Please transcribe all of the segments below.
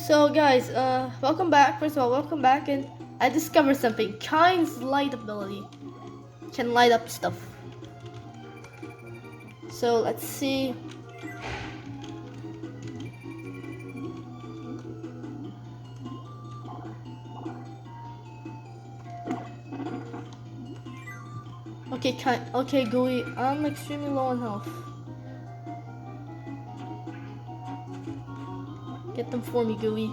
So guys, welcome back. First of all, welcome back, and I discovered something. Kind's light ability can light up stuff. So let's see. Okay, Kind. Okay, Gooey. I'm extremely low on health. Get them for me, Gooey.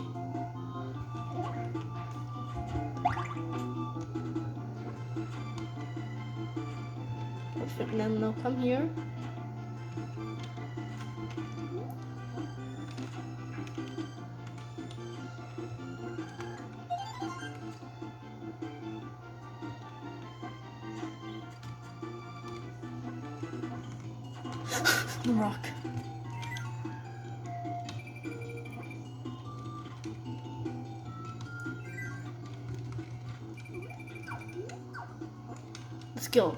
Perfect. Now come here. Rock. Let's go.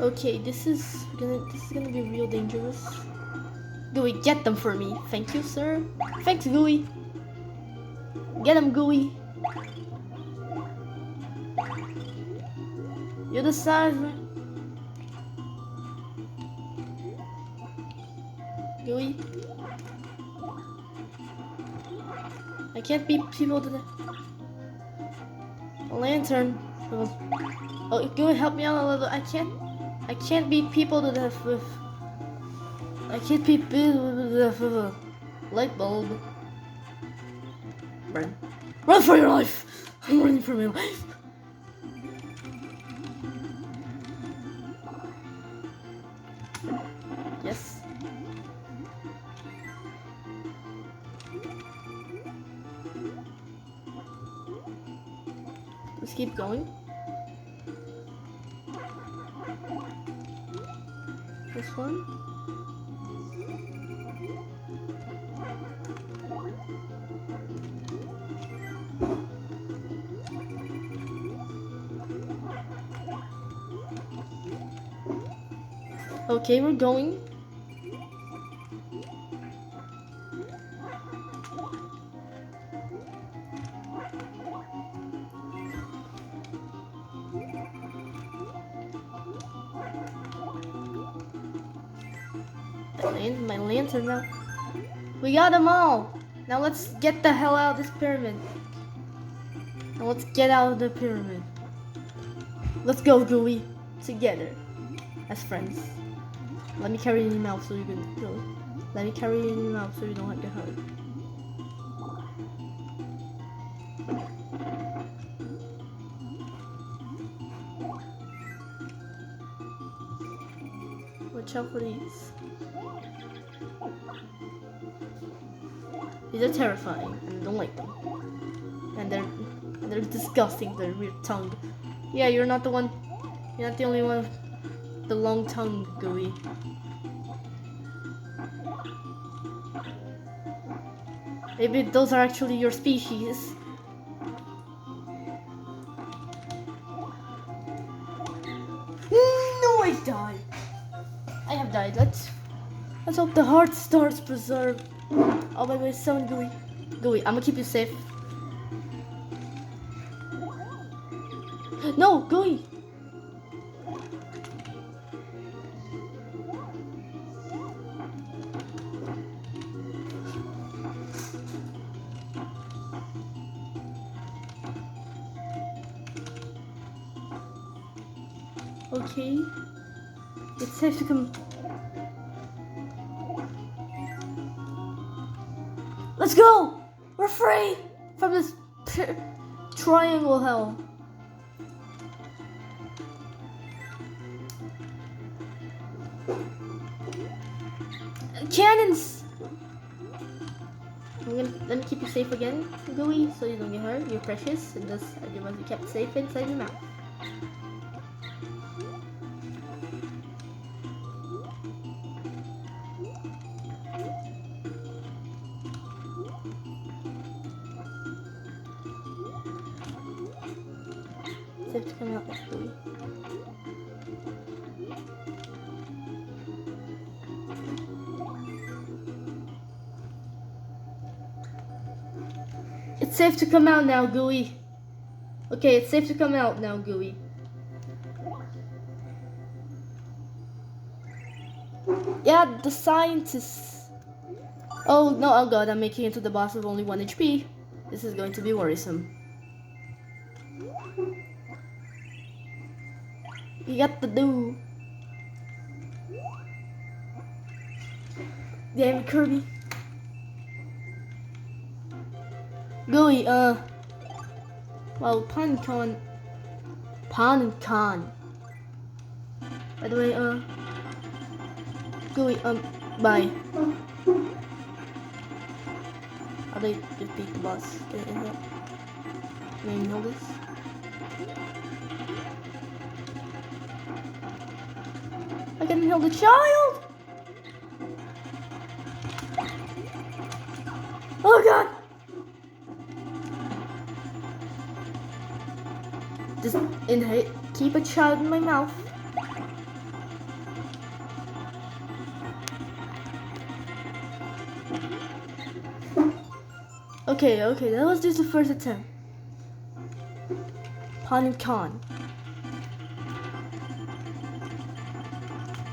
Okay, this is gonna be real dangerous. Gooey, get them for me. Thank you, sir. Thanks, Gooey. Get them, Gooey. You're the size, man. Gooey. I can't beat people to the lantern. Oh, Gooey, help me out a little. I can't beat people to death with. I can't beat people to death with a light bulb. Run for your life! I'm running for my life. Yes. Let's keep going. This one. Okay, we're going. My lantern now. We got them all. Now let's get the hell out of this pyramid. Now let's get out of the pyramid. Let's go, Gooey. Together. As friends. Let me carry you out so you can go. Let me carry you out so you don't get hurt. Watch out for these. These are terrifying, and I don't like them. And they're disgusting. Their weird tongue. Yeah, you're not the one. You're not the only one with the long tongue, Gooey. Maybe those are actually your species. No, I died. I have died. Let's hope the heart starts preserved. Oh, by the way, someone Gooey. Gooey, I'm gonna keep you safe. No, Gooey. Okay. It's safe to come. Let's go! We're free from this triangle hell. Cannons! Let me keep you safe again, Gooey, so you don't get hurt. You're precious, and this you must be kept safe inside your mouth. safe to come out actually. It's safe to come out now, Gooey. Okay, it's safe to come out now, Gooey. Yeah, the scientists. Oh no, oh god, I'm making it to the boss with only 1 HP. This is going to be worrisome. You got to do. Damn it, Kirby. Gooey, well, Pancon. By the way, Gooey, bye. How do I defeat the boss? Can I inhale? Can I inhale this? I can inhale the child! Oh god! Just inhale, keep a child in my mouth. Okay, that was just the first attempt. Pancon.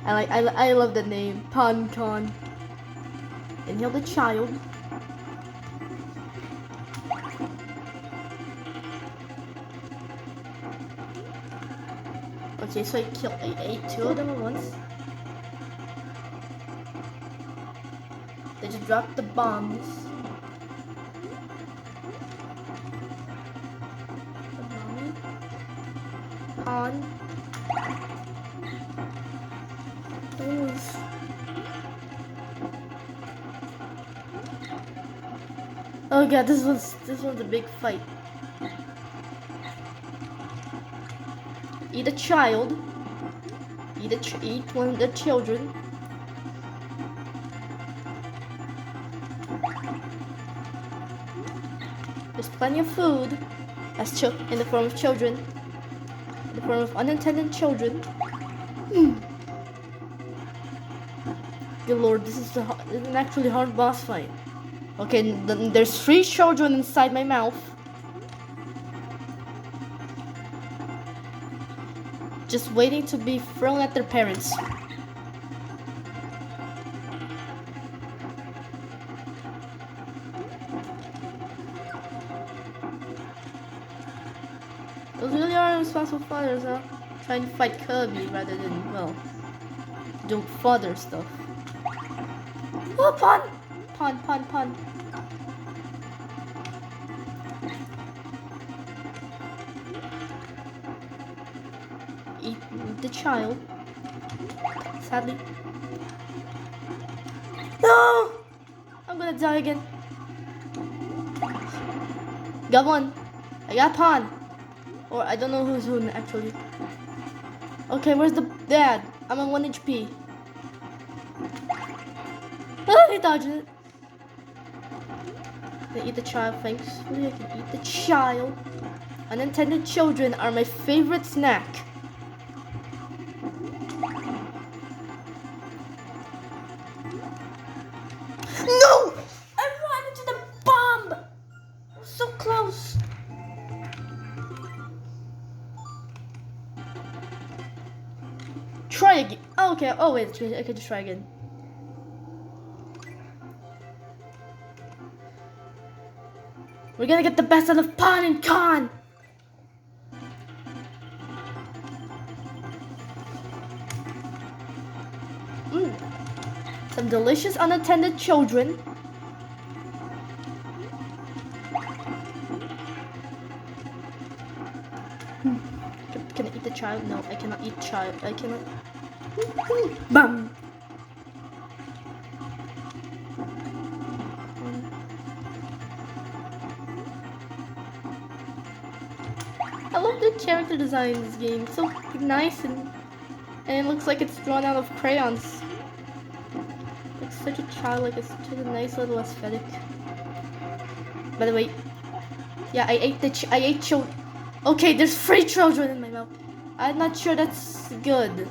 I love the name, Pancon. Inhale the child. Okay, so I ate 2 of them at once. They just dropped the bombs. The mommy. On. Those. Oh god, this one's a big fight. Eat a child. Eat one of the children. There's plenty of food, in the form of children, in the form of unintended children. Good lord, this is an actually hard boss fight. Okay, there's 3 children inside my mouth. Just waiting to be thrown at their parents. Those really are responsible fathers, huh? Trying to fight Kirby rather than, well, do father stuff. Oh, pun! Pun. Eat the child. Sadly. No! I'm gonna die again. Got one. I got Pawn. Or I don't know who's who actually. Okay, where's the dad? I'm on 1 HP. Oh, he dodged it. I eat the child, thankfully I can eat the child. Unintended children are my favorite snack. No! I ran into the bomb! So close. Try again. Oh, okay. Oh wait, I can just try again. We're gonna get the best out of Pawn and Con. Some delicious unattended children. Can I eat the child? No, I cannot eat child. I cannot. Bam. I love the character design in this game. It's so nice and it looks like it's drawn out of crayons. It's such a childlike, it's such a nice little aesthetic. By the way, yeah, I ate Okay, there's 3 children in my mouth. I'm not sure that's good.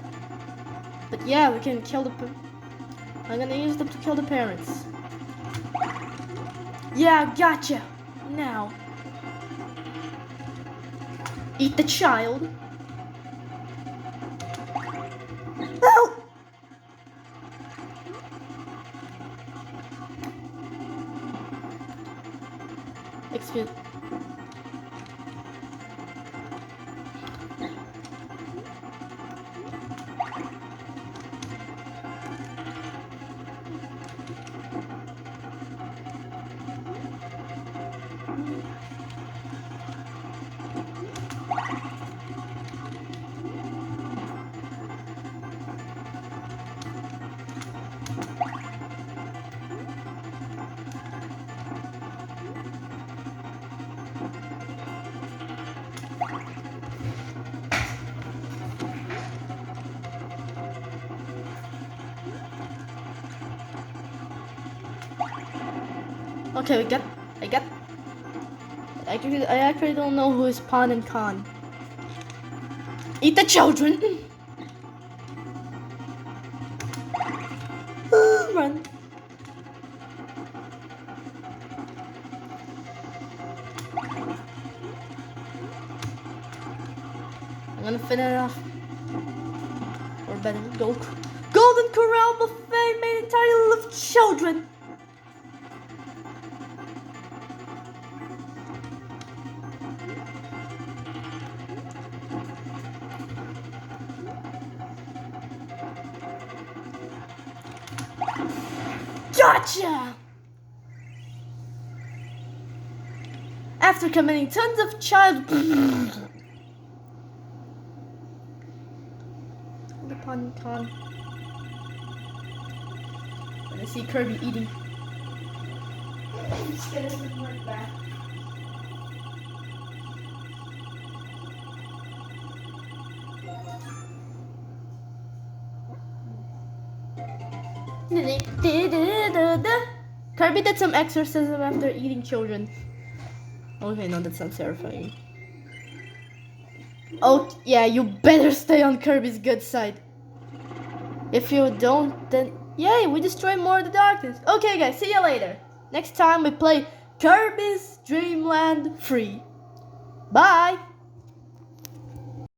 But yeah, we can kill the... I'm gonna use them to kill the parents. Yeah, gotcha. Now. Eat the child. Oh! Excuse. Okay, I actually don't know who is Pan and Khan. Eat the children! Run. I'm gonna finish it off. Or better, Golden Corral buffet made entirely of children. Gotcha! After committing tons of child... The pun. I see Kirby eating. I'm just gonna put my back. Kirby did some exorcism after eating children. Okay, no, that sounds terrifying. Oh, yeah, you better stay on Kirby's good side. If you don't, then yay, we destroy more of the darkness. Okay, guys, see you later. Next time we play Kirby's Dreamland 3. Bye!